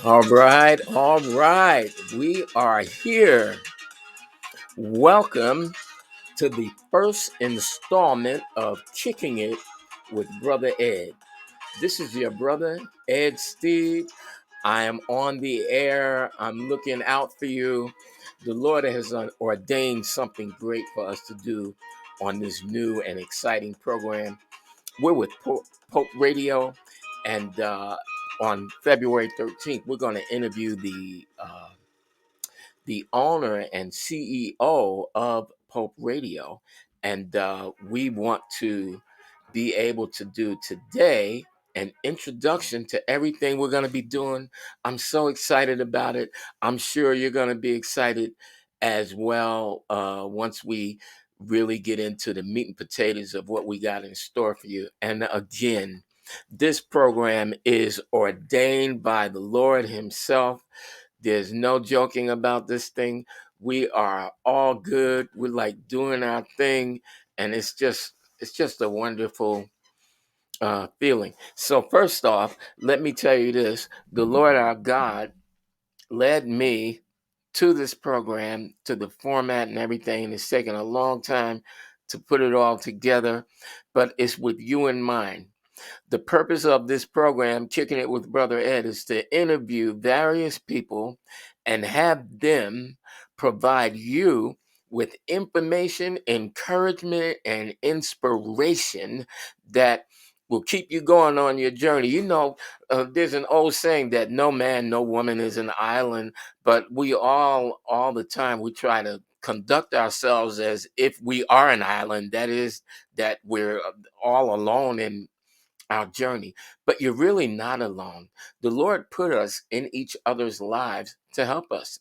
All right, all right. We are here. Welcome to the first installment of Kicking It with Brother Ed. This is your brother, Ed Steve. I am on the air. I'm looking out for you. The Lord has ordained something great for us to do on this new and exciting program. We're with Pope Radio, and on February 13th, we're going to interview the owner and CEO of Pope Radio. And we want to be able to do today an introduction to everything we're going to be doing. I'm so excited about it. I'm sure you're going to be excited as well once we really get into the meat and potatoes of what we got in store for you. And again, this program is ordained by the Lord Himself. There's no joking about this thing. We are all good. We're like doing our thing, and it's just a wonderful feeling. So first off, let me tell you this: the Lord our God led me to this program, to the format and everything. And it's taken a long time to put it all together, but it's with you in mind. The purpose of this program, Kicking It with Brother Ed, is to interview various people and have them provide you with information, encouragement, and inspiration that will keep you going on your journey. There's an old saying that no man, no woman is an island, but we all the time, we try to conduct ourselves as if we are an island. That is, that we're all alone in our journey, but you're really not alone. The Lord put us in each other's lives to help us.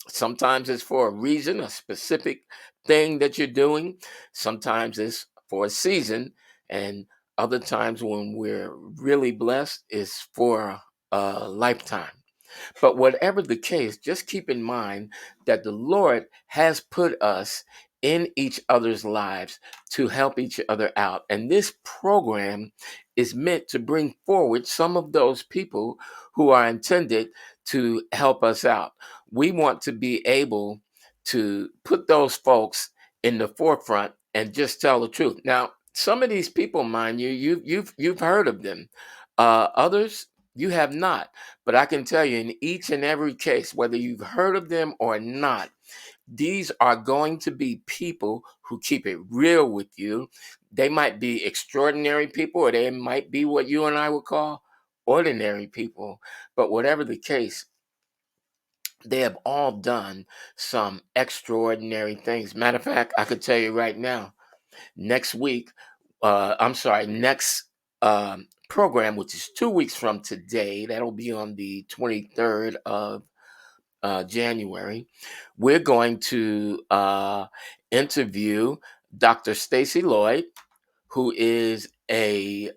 Sometimes it's for a reason, a specific thing that you're doing. Sometimes it's for a season, and other times when we're really blessed is for a lifetime. But whatever the case, just keep in mind that the Lord has put us in each other's lives to help each other out. And this program is meant to bring forward some of those people who are intended to help us out. We want to be able to put those folks in the forefront and just tell the truth. Now, some of these people, mind you, you've heard of them. Others you have not. But I can tell you, in each and every case, whether you've heard of them or not, these are going to be people who keep it real with you. They might be extraordinary people, or they might be what you and I would call ordinary people. But whatever the case, they have all done some extraordinary things. Matter of fact, I could tell you right now, next week, next program, which is 2 weeks from today, that'll be on the 23rd of January, we're going to interview Dr. Stacy Lloyd, who is a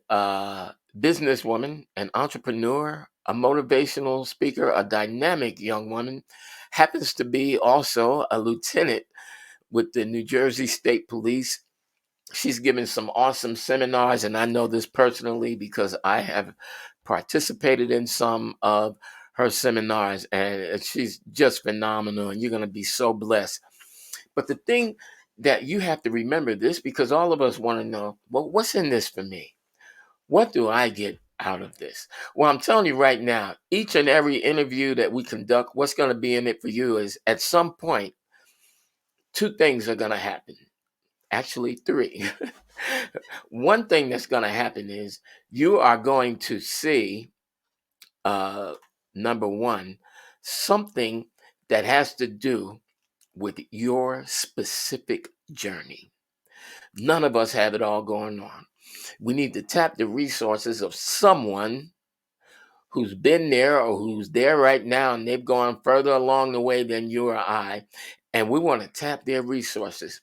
businesswoman, an entrepreneur, a motivational speaker, a dynamic young woman, happens to be also a lieutenant with the New Jersey State Police. She's given some awesome seminars, and I know this personally because I have participated in some of her seminars, and she's just phenomenal, and you're going to be so blessed. But the thing that you have to remember this, because all of us want to know, well, what's in this for me? What do I get out of this? Well, I'm telling you right now, each and every interview that we conduct, what's going to be in it for you is at some point, two things are going to happen. Actually, three. One thing that's going to happen is you are going to see, uh, number one, something that has to do with your specific journey. None of us have it all going on. We need to tap the resources of someone who's been there or who's there right now, and they've gone further along the way than you or I. And we want to tap their resources.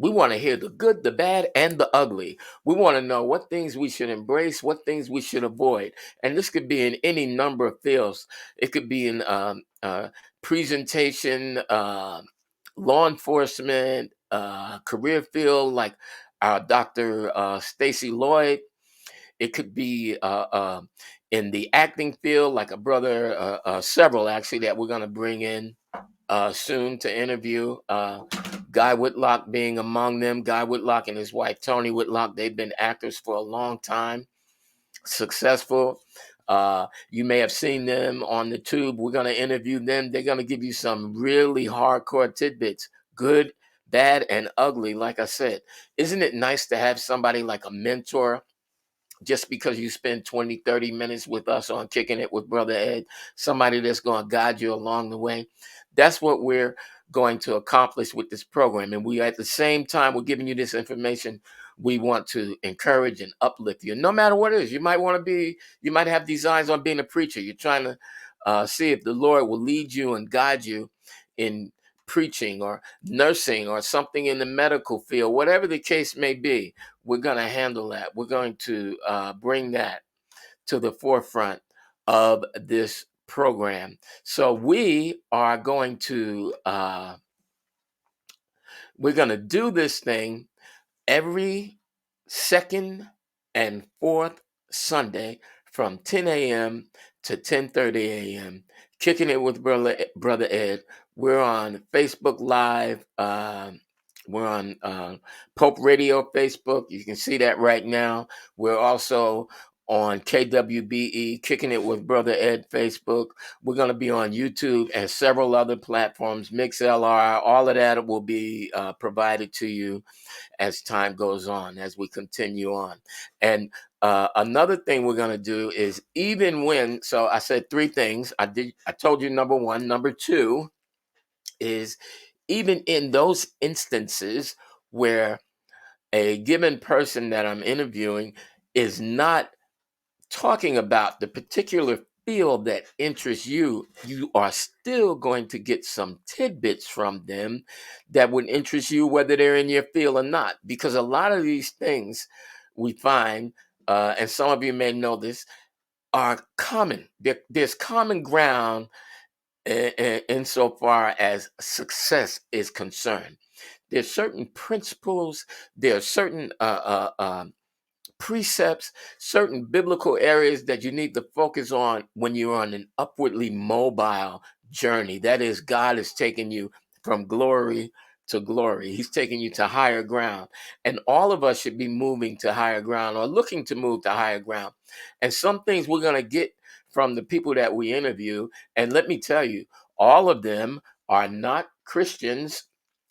We want to hear the good, the bad, and the ugly. We want to know what things we should embrace, what things we should avoid. And this could be in any number of fields. It could be in presentation, law enforcement, career field, like our Dr. Stacy Lloyd. It could be in the acting field, like a brother, several actually, that we're going to bring in soon to interview. Guy Whitlock being among them. Guy Whitlock and his wife, Tony Whitlock, they've been actors for a long time, successful. You may have seen them on the tube. We're going to interview them. They're going to give you some really hardcore tidbits, good, bad, and ugly. Like I said, isn't it nice to have somebody like a mentor? Just because you spend 20, 30 minutes with us on Kicking It with Brother Ed, somebody that's going to guide you along the way. That's what we're going to accomplish with this program. And we, at the same time, we're giving you this information. We want to encourage and uplift you, no matter what it is. You might want to be, you might have designs on being a preacher. You're trying to see if the Lord will lead you and guide you in preaching or nursing or something in the medical field, whatever the case may be. We're going to handle that. We're going to bring that to the forefront of this program. So we are going to we're going to do this thing every second and fourth Sunday from 10 a.m. to 10:30 a.m. Kicking it with Brother Ed. We're on Facebook Live. We're on Pope Radio Facebook. You can see that right now. We're also on KWBE, Kicking It with Brother Ed Facebook. We're going to be on YouTube and several other platforms, MixLR. All of that will be provided to you as time goes on, as we continue on. And another thing we're going to do is, even when, so I said three things. I told you number one. Number two is, even in those instances where a given person that I'm interviewing is not talking about the particular field that interests you, you are still going to get some tidbits from them that would interest you, whether they're in your field or not. Because a lot of these things we find, and some of you may know this, are common. There's common ground insofar as success is concerned. There's certain principles, there are certain precepts, certain biblical areas that you need to focus on when you're on an upwardly mobile journey. That is, God is taking you from glory to glory. He's taking you to higher ground. And all of us should be moving to higher ground, or looking to move to higher ground. And some things we're going to get from the people that we interview. And let me tell you, all of them are not Christians.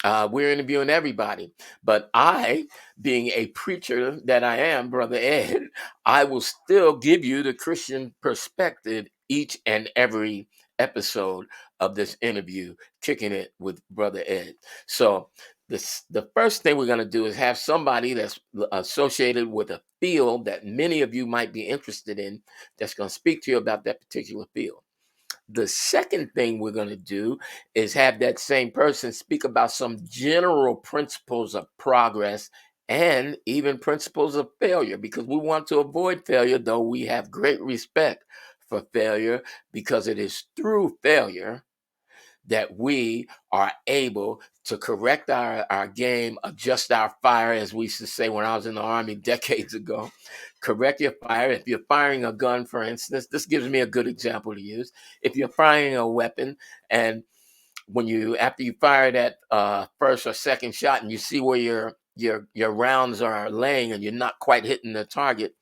We're interviewing everybody. But I, being a preacher that I am, Brother Ed, I will still give you the Christian perspective each and every episode of this interview, Kicking It with Brother Ed. So the first thing we're going to do is have somebody that's associated with a field that many of you might be interested in, that's going to speak to you about that particular field. The second thing we're going to do is have that same person speak about some general principles of progress and even principles of failure, because we want to avoid failure, though we have great respect for failure, because it is through failure that we are able to correct our game, adjust our fire, as we used to say when I was in the Army decades ago. Correct your fire. If you're firing a gun, for instance, this gives me a good example to use. If you're firing a weapon, and after you fire that first or second shot, and you see where your rounds are laying and you're not quite hitting the target,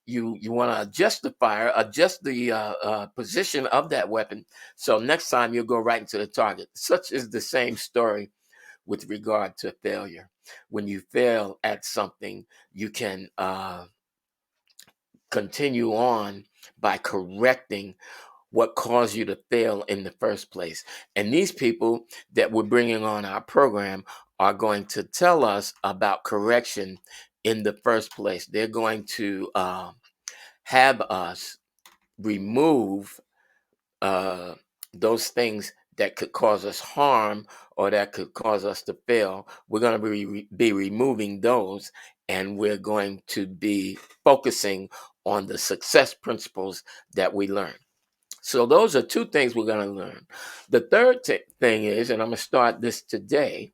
you want to adjust the fire, adjust the position of that weapon, so next time you'll go right into the target. Such is the same story with regard to failure. When you fail at something, you can continue on by correcting what caused you to fail in the first place. And these people that we're bringing on our program are going to tell us about correction in the first place. They're going to have us remove uh, those things that could cause us harm or that could cause us to fail. We're going to be removing those, and we're going to be focusing on the success principles that we learn. So those are two things we're going to learn. The third thing is, and I'm going to start this today,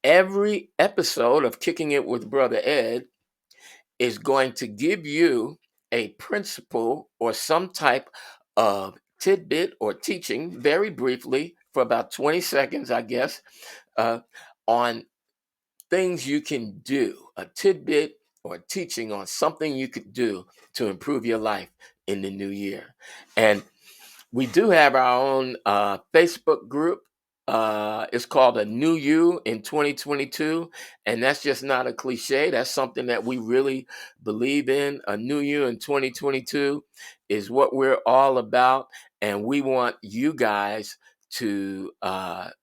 every episode of Kicking It with Brother Ed is going to give you a principle or some type of tidbit or teaching, very briefly, for about 20 seconds, I guess, uh, on things you can do, a tidbit or teaching on something you could do to improve your life in the new year. And we do have our own Facebook group. It's called A New You in 2022. And that's just not a cliche. That's something that we really believe in. A New You in 2022 is what we're all about. And we want you guys to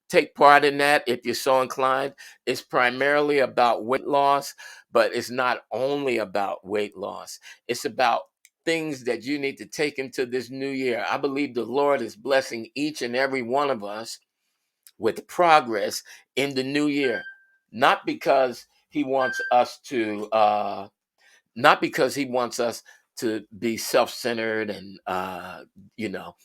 take part in that if you're so inclined. It's primarily about weight loss, but it's not only about weight loss. It's about things that you need to take into this new year. I believe the Lord is blessing each and every one of us with progress in the new year, not because He wants us to not because He wants us to be self-centered and you know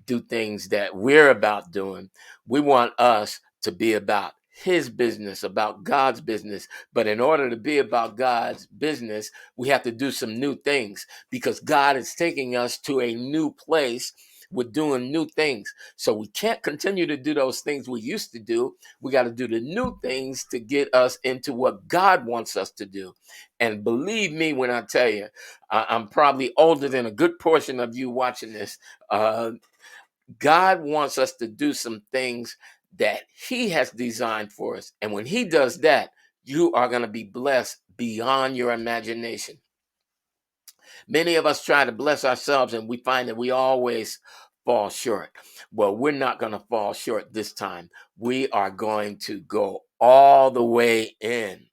do things that we're about doing. We want us to be about His business, about God's business. But in order to be about God's business, we have to do some new things because God is taking us to a new place. We're doing new things. So we can't continue to do those things we used to do. We got to do the new things to get us into what God wants us to do. And believe me when I tell you, I'm probably older than a good portion of you watching this. God wants us to do some things that He has designed for us. And when He does that, you are going to be blessed beyond your imagination. Many of us try to bless ourselves and we find that we always fall short. Well, we're not going to fall short this time. We are going to go all the way in,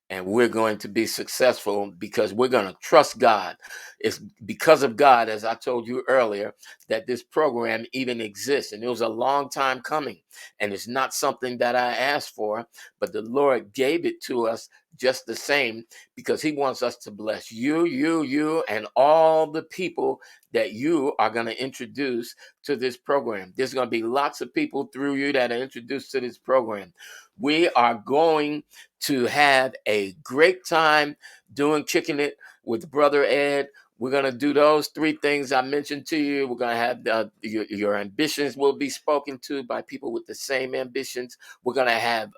and we're going to be successful because we're going to trust God. It's because of God, as I told you earlier, that this program even exists. And it was a long time coming. And it's not something that I asked for, but the Lord gave it to us just the same because He wants us to bless you, and all the people that you are going to introduce to this program. There's going to be lots of people through you that are introduced to this program. We are going to have a great time doing Kicking It with Brother Ed. We're going to do those three things I mentioned to you. We're going to have your ambitions will be spoken to by people with the same ambitions. We're going to have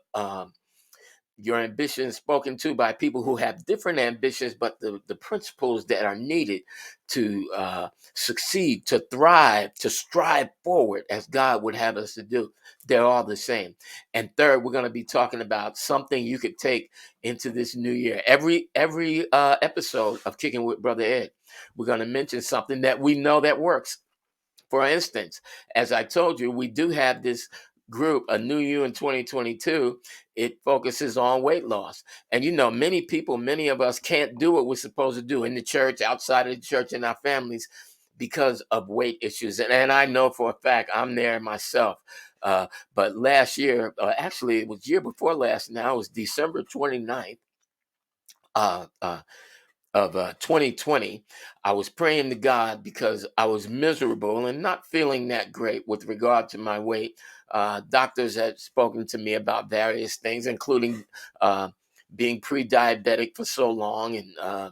your ambitions spoken to by people who have different ambitions, but the principles that are needed to succeed, to thrive, to strive forward as God would have us to do, they're all the same. And third, we're going to be talking about something you could take into this new year. Every episode of Kicking with Brother Ed, we're going to mention something that we know that works. For instance, as I told you, we do have this group, A New You in 2022. It focuses on weight loss. And many people, many of us can't do what we're supposed to do in the church, outside of the church, in our families because of weight issues. And I know for a fact I'm there myself. But last year, actually, it was year before last now, it was December 29th. Uh, uh, of 2020, I was praying to God because I was miserable and not feeling that great with regard to my weight. Doctors had spoken to me about various things, including being pre-diabetic for so long and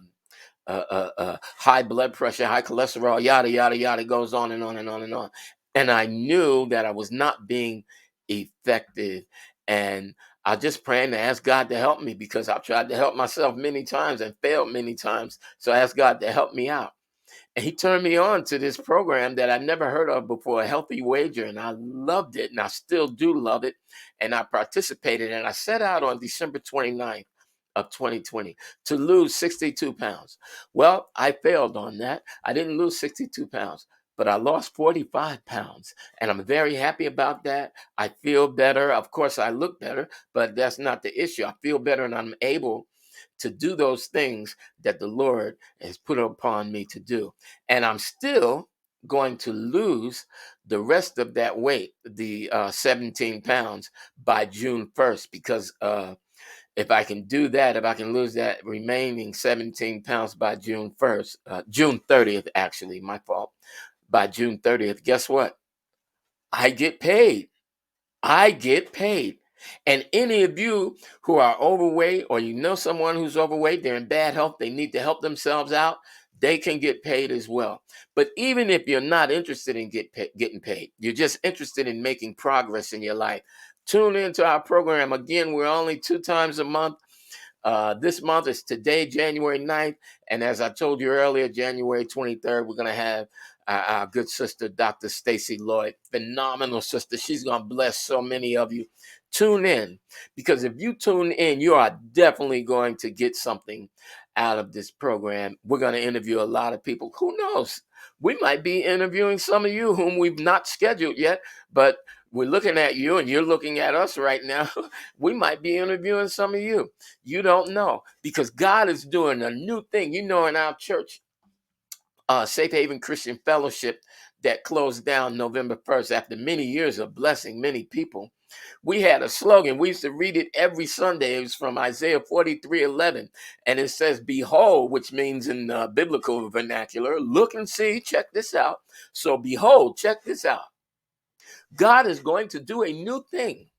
high blood pressure, high cholesterol, yada, yada, yada, goes on and on and on and on. And I knew that I was not being effective. And I just praying to ask God to help me because I've tried to help myself many times and failed many times. So I asked God to help me out. And He turned me on to this program that I never heard of before, a Healthy Wager. And I loved it. And I still do love it. And I participated. And I set out on December 29th of 2020 to lose 62 pounds. Well, I failed on that. I didn't lose 62 pounds, but I lost 45 pounds. And I'm very happy about that. I feel better. Of course, I look better, but that's not the issue. I feel better and I'm able to do those things that the Lord has put upon me to do. And I'm still going to lose the rest of that weight, the 17 pounds, by June 1st, because if I can do that, if I can lose that remaining 17 pounds by June 1st, June 30th, actually, my fault, by June 30th, guess what? I get paid. I get paid. And any of you who are overweight, or you know someone who's overweight, they're in bad health, they need to help themselves out, they can get paid as well. But even if you're not interested in getting paid, you're just interested in making progress in your life, tune into our program. Again, we're only 2 times a month. This month is today, January 9th. And as I told you earlier, January 23rd, we're going to have our good sister, Dr. Stacy Lloyd. Phenomenal sister. She's going to bless so many of you. Tune in, because if you tune in, you are definitely going to get something out of this program. We're going to interview a lot of people. Who knows? We might be interviewing some of you whom we've not scheduled yet, but we're looking at you and you're looking at us right now. We might be interviewing some of you. You don't know, because God is doing a new thing. You know, in our church, Safe Haven Christian Fellowship, that closed down November 1st after many years of blessing many people, we had a slogan. We used to read it every Sunday. It was from Isaiah 43:11. And it says, behold, which means in biblical vernacular, look and see, check this out. So behold, check this out. God is going to do a new thing,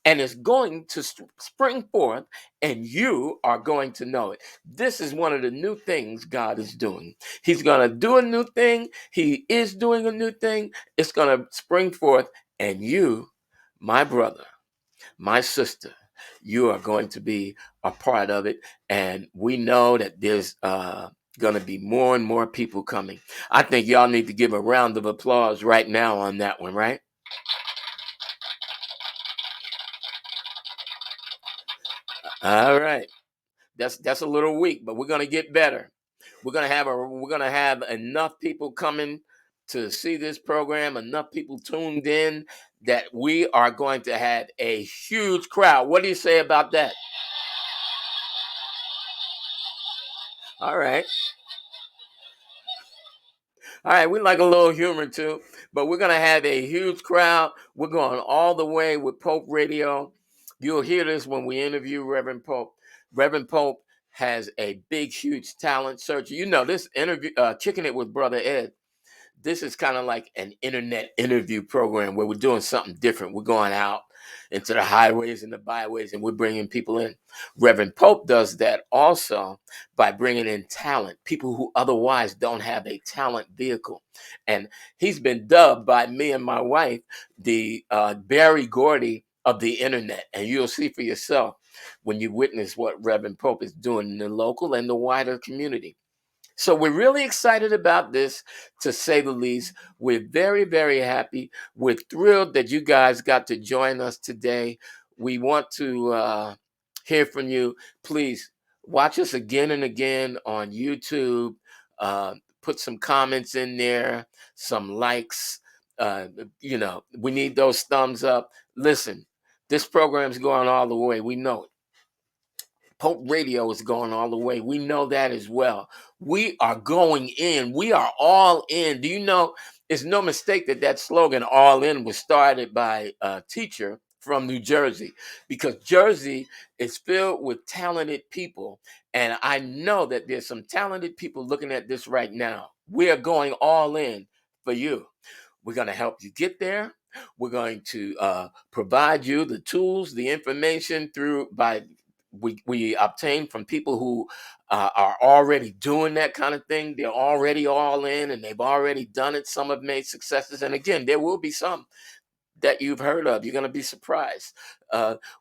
and it's going to spring forth, and you are going to know it. This is one of the new things God is doing. He's going to do a new thing. He is doing a new thing. It's going to spring forth, and you, my brother, my sister, you are going to be a part of it. And we know that there's going to be more and more people coming. I think y'all need to give a round of applause right now on that one, right? All right. That's a little weak, but we're gonna get better. We're gonna have enough people coming to see this program, enough people tuned in, that we are going to have a huge crowd. What do you say about that? All right. All right, we like a little humor too, but we're going to have a huge crowd. We're going all the way with Pope Radio. You'll hear this when we interview Reverend Pope. Reverend Pope has a big, huge talent search. You know, this interview, Kicking It with Brother Ed, this is kind of like an internet interview program where we're doing something different. We're going out into the highways and the byways, and we're bringing people in. Reverend Pope does that also by bringing in talent, people who otherwise don't have a talent vehicle. And he's been dubbed by me and my wife the Barry Gordy of the internet. And you'll see for yourself when you witness what Reverend Pope is doing in the local and the wider community. So we're really excited about this, to say the least. We're very, very happy. We're thrilled that you guys got to join us today. We want to hear from you. Please watch us again and again on YouTube. Put some comments in there, some likes. We need those thumbs up. Listen, this program's going all the way. We know it. Pope Radio is going all the way. We know that as well. We are going in. We are all in. Do you know, it's no mistake that slogan, all in, was started by a teacher from New Jersey, because Jersey is filled with talented people. And I know that there's some talented people looking at this right now. We are going all in for you. We're going to help you get there. We're going to provide you the tools, the information we obtain from people who are already doing that kind of thing. They're already all in, and they've already done it. Some have made successes. And again, there will be some that you've heard of. You're going to be surprised.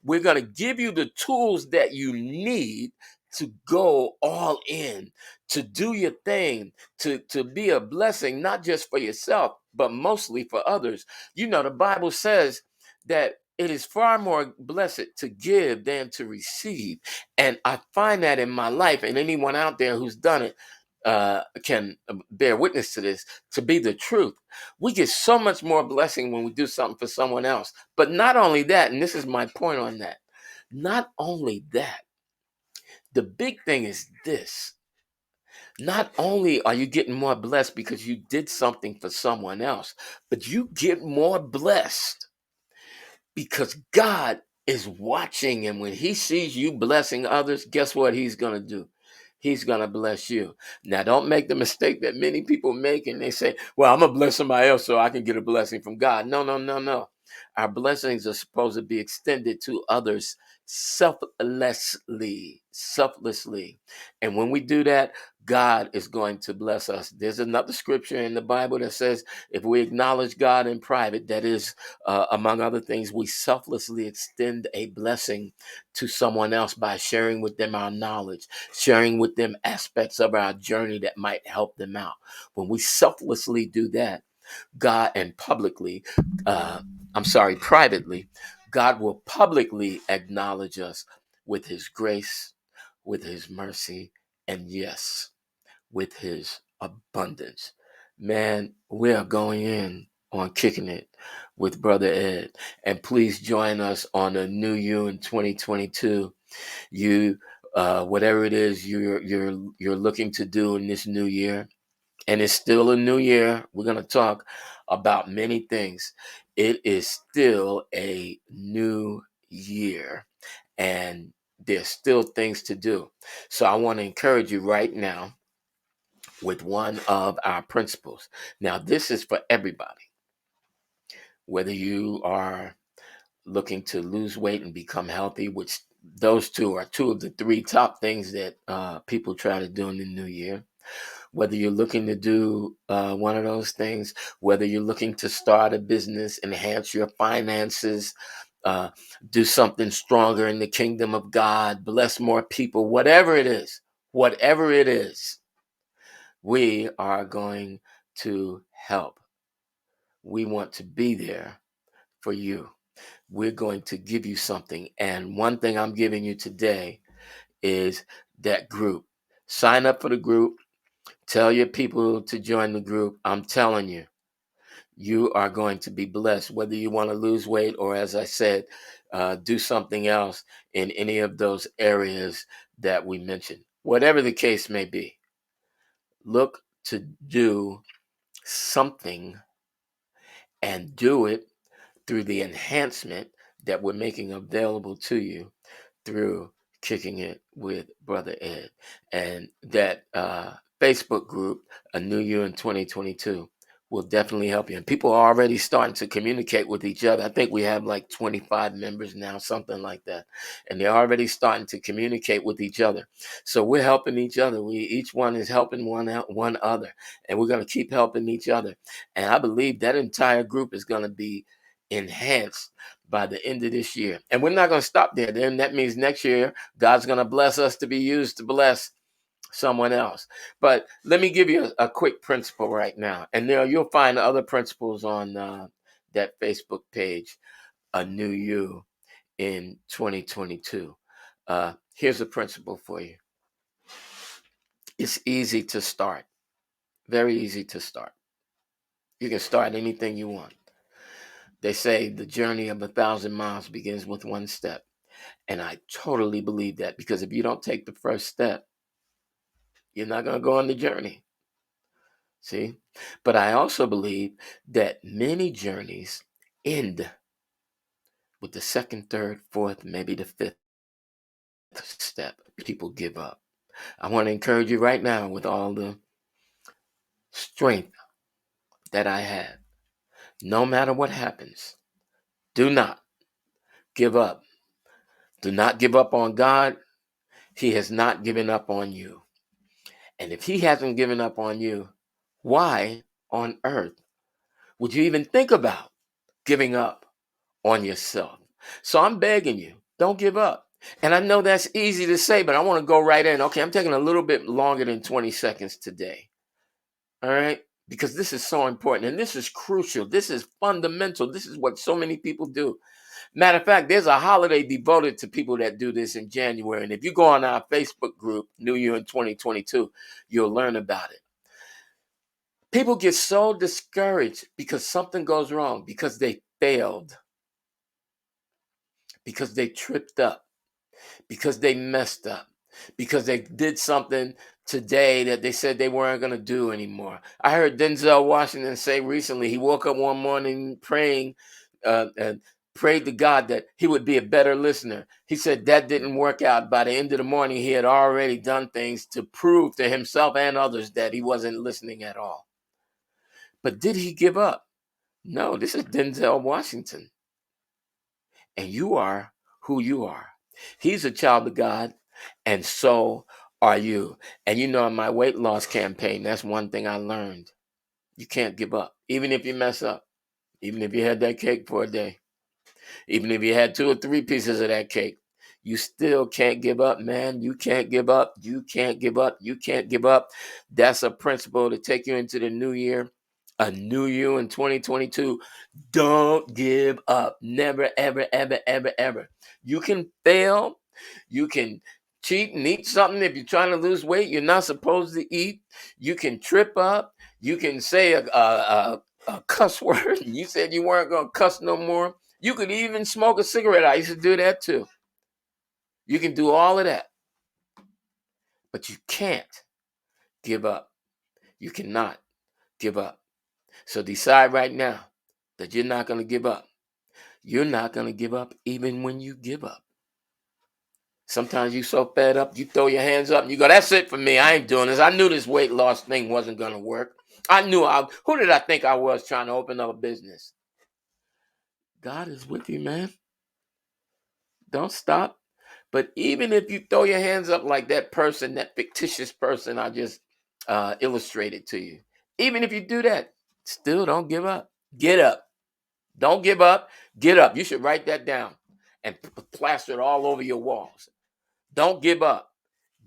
We're going to give you the tools that you need to go all in, to do your thing, to be a blessing, not just for yourself, but mostly for others. You know, the Bible says that it is far more blessed to give than to receive. And I find that in my life, and anyone out there who's done it can bear witness to this, to be the truth. We get so much more blessing when we do something for someone else. But not only that, and this is my point on that, not only that, the big thing is this. Not only are you getting more blessed because you did something for someone else, but you get more blessed because God is watching. And when he sees you blessing others, guess what he's going to do? He's going to bless you. Now, don't make the mistake that many people make, and they say, well, I'm going to bless somebody else so I can get a blessing from God. No, no, no, no. Our blessings are supposed to be extended to others selflessly. And when we do that, God is going to bless us. There's another scripture in the Bible that says, if we acknowledge God in private, that is, among other things, we selflessly extend a blessing to someone else by sharing with them our knowledge, sharing with them aspects of our journey that might help them out. When we selflessly do that, God and privately, God will publicly acknowledge us with his grace, with his mercy, and yes, with his abundance. Man, we are going in on Kicking It with Brother Ed. And please join us on a new you in 2022. You whatever it is you're looking to do in this new year, and it's still a new year. We're going to talk about many things. It is still a new year, and there's still things to do. So I want to encourage you right now with one of our principles. Now, this is for everybody, whether you are looking to lose weight and become healthy, which those two are two of the three top things that people try to do in the new year. Whether you're looking to do one of those things, whether you're looking to start a business, enhance your finances, uh, do something stronger in the kingdom of God, bless more people, whatever it is, we are going to help. We want to be there for you. We're going to give you something. And one thing I'm giving you today is that group. Sign up for the group. Tell your people to join the group. I'm telling you, you are going to be blessed, whether you want to lose weight or, as I said, do something else in any of those areas that we mentioned. Whatever the case may be, look to do something and do it through the enhancement that we're making available to you through Kicking It with Brother Ed. And that Facebook group, A New You in 2022, will definitely help you. And people are already starting to communicate with each other. I think we have like 25 members now, something like that. And they're already starting to communicate with each other. So we're helping each other. Each one is helping one other. And we're going to keep helping each other. And I believe that entire group is going to be enhanced by the end of this year. And we're not going to stop there. Then that means next year, God's going to bless us to be used to bless someone else. But let me give you a quick principle right now. And there you'll find other principles on that Facebook page, A New You in 2022. Here's a principle for you. It's easy to start. Very easy to start. You can start anything you want. They say the journey of 1,000 miles begins with one step. And I totally believe that, because if you don't take the first step, you're not going to go on the journey. See? But I also believe that many journeys end with the second, third, fourth, maybe the fifth step. People give up. I want to encourage you right now with all the strength that I have. No matter what happens, do not give up. Do not give up on God. He has not given up on you. And if he hasn't given up on you, why on earth would you even think about giving up on yourself? So I'm begging you, don't give up. And I know that's easy to say, but I want to go right in. Okay, I'm taking a little bit longer than 20 seconds today. All right? Because this is so important and this is crucial. This is fundamental. This is what so many people do. Matter of fact, there's a holiday devoted to people that do this in January. And if you go on our Facebook group, New Year in 2022, you'll learn about it. People get so discouraged because something goes wrong, because they failed, because they tripped up, because they messed up, because they did something today that they said they weren't going to do anymore. I heard Denzel Washington say recently he woke up one morning praying and prayed to God that he would be a better listener. He said that didn't work out. By the end of the morning, he had already done things to prove to himself and others that he wasn't listening at all. But did he give up? No, this is Denzel Washington. and you are who you are. He's a child of God, and so are you. And you know, in my weight loss campaign, that's one thing I learned. You can't give up, even if you mess up, even if you had that cake for a day. Even if you had 2 or 3 pieces of that cake, you still can't give up, man. You can't give up. You can't give up. You can't give up. That's a principle to take you into the new year, a new you in 2022. Don't give up. Never, ever, ever, ever, ever. You can fail. You can cheat and eat something if you're trying to lose weight you're not supposed to eat. You can trip up. You can say a cuss word. You said you weren't going to cuss no more. You could even smoke a cigarette. I used to do that too. You can do all of that, but you can't give up. You cannot give up. So decide right now that you're not going to give up. You're not going to give up even when you give up. Sometimes you're so fed up, you throw your hands up and you go, that's it for me. I ain't doing this. I knew this weight loss thing wasn't going to work. Who did I think I was trying to open up a business? God is with you, man. Don't stop. But even if you throw your hands up like that person, that fictitious person I just illustrated to you, even if you do that, still don't give up. Get up. Don't give up. Get up. You should write that down and plaster it all over your walls. Don't give up.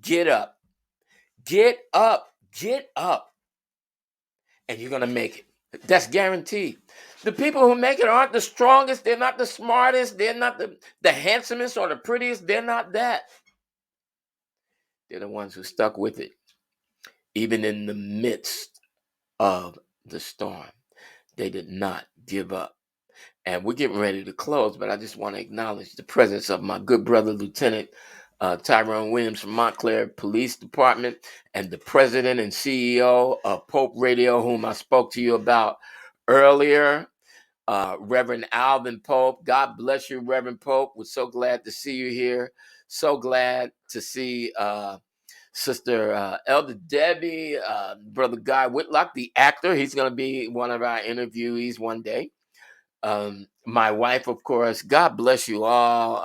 Get up. Get up. Get up. And you're going to make it. That's guaranteed. The people who make it aren't the strongest. They're not the smartest. They're not the handsomest or the prettiest. They're not that. They're the ones who stuck with it, even in the midst of the storm. They did not give up. And we're getting ready to close, but I just want to acknowledge the presence of my good brother, Lieutenant Tyrone Williams from Montclair Police Department, and the president and CEO of Pope Radio, whom I spoke to you about earlier, Reverend Alvin Pope. God bless you, Reverend Pope. We're so glad to see you here. So glad to see Sister Elder Debbie, Brother Guy Whitlock, the actor. He's going to be one of our interviewees one day. My wife, of course. God bless you all.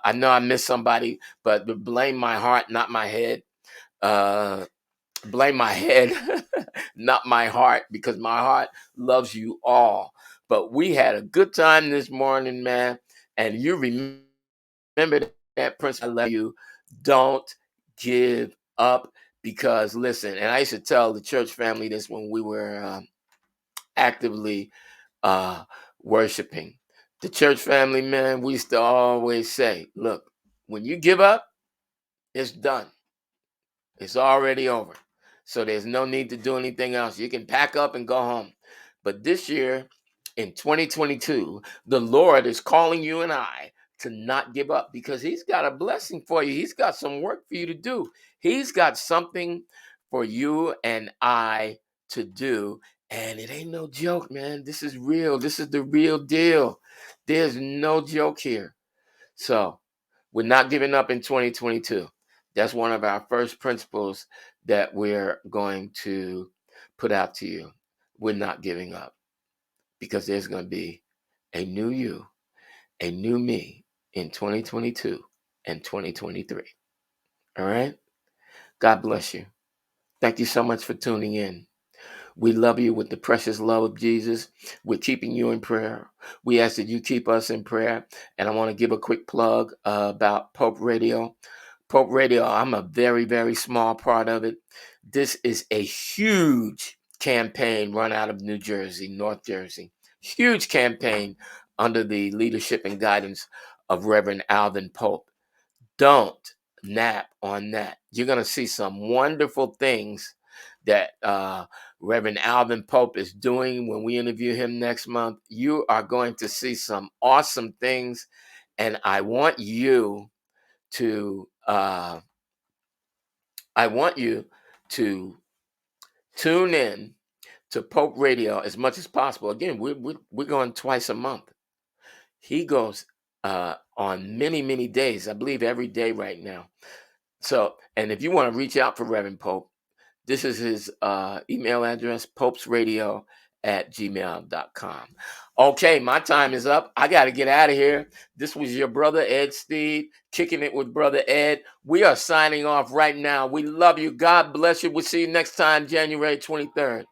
I know I missed somebody, but blame my heart, not my head. Blame my head, not my heart, because my heart loves you all. But we had a good time this morning, man. And you remember that principle I love you. Don't give up, because listen, and I used to tell the church family this when we were actively uh, worshiping. The church family, man, we used to always say, look, when you give up, it's done. It's already over. So there's no need to do anything else. You can pack up and go home. But this year, in 2022, the Lord is calling you and I to not give up, because he's got a blessing for you. He's got some work for you to do. He's got something for you and I to do. And it ain't no joke, man. This is real. This is the real deal. There's no joke here. So we're not giving up in 2022. That's one of our first principles that we're going to put out to you. We're not giving up, because there's going to be a new you, a new me in 2022 and 2023. All right? God bless you. Thank you so much for tuning in. We love you with the precious love of Jesus. We're keeping you in prayer. We ask that you keep us in prayer. And I want to give a quick plug about Pope Radio. Pope Radio, I'm a very, very small part of it. This is a huge campaign run out of New Jersey, North Jersey. Huge campaign under the leadership and guidance of Reverend Alvin Pope. Don't nap on that. You're going to see some wonderful things that Reverend Alvin Pope is doing when we interview him next month. You are going to see some awesome things, and I want you to tune in to Pope Radio as much as possible. Again, we're going twice a month. He goes on many, many days. I believe every day right now. So, and if you want to reach out for Reverend Pope, this is his email address, popesradio at gmail.com. Okay, my time is up. I got to get out of here. This was your brother, Ed Steed, kicking it with Brother Ed. We are signing off right now. We love you. God bless you. We'll see you next time, January 23rd.